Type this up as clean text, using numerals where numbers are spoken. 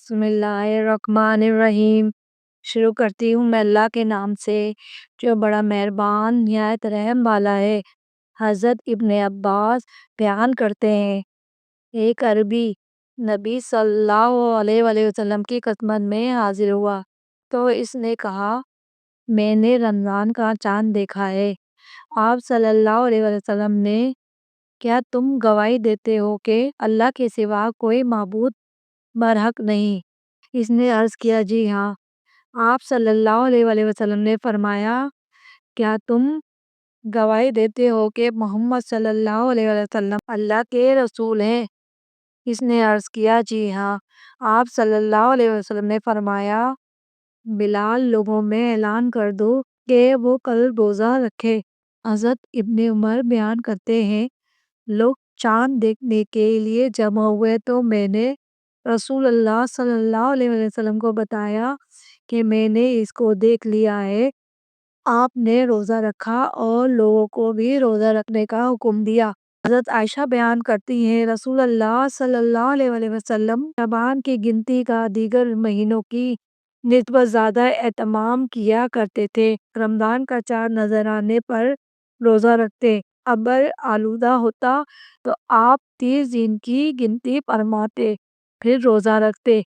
بسم اللہ الرحمن الرحیم۔ شروع کرتی ہوں میں اللہ کے نام سے جو بڑا مہربان نہایت رحم والا ہے۔ حضرت ابن عباس بیان کرتے ہیں، ایک عربی نبی صلی اللہ علیہ وآلہ وسلم کی خدمت میں حاضر ہوا تو اس نے کہا، میں نے رمضان کا چاند دیکھا ہے۔ آپ صلی اللہ علیہ وآلہ وسلم نے، کیا تم گواہی دیتے ہو کہ اللہ کے سوا کوئی معبود برحق نہیں؟ اس نے عرض کیا، جی ہاں۔ آپ صلی اللہ علیہ وآلہ وسلم نے فرمایا، کیا تم گواہی دیتے ہو کہ محمد صلی اللہ علیہ وآلہ وسلم اللہ کے رسول ہیں؟ اس نے عرض کیا، جی ہاں۔ آپ صلی اللہ علیہ وسلم نے فرمایا، بلال لوگوں میں اعلان کر دو کہ وہ کل روزہ رکھے۔ حضرت ابن عمر بیان کرتے ہیں، لوگ چاند دیکھنے کے لیے جمع ہوئے تو میں نے رسول اللہ صلی اللہ علیہ وسلم کو بتایا کہ میں نے اس کو دیکھ لیا ہے۔ آپ نے روزہ رکھا اور لوگوں کو بھی روزہ رکھنے کا حکم دیا۔ حضرت عائشہ بیان کرتی ہیں، رسول اللہ صلی اللہ علیہ وسلم شعبان کی گنتی کا دیگر مہینوں کی نسبت زیادہ اہتمام کیا کرتے تھے۔ رمضان کا چاند نظر آنے پر روزہ رکھتے، ابر آلودہ ہوتا تو آپ 30 دن کی گنتی فرماتے، پھر روزہ رکھتے۔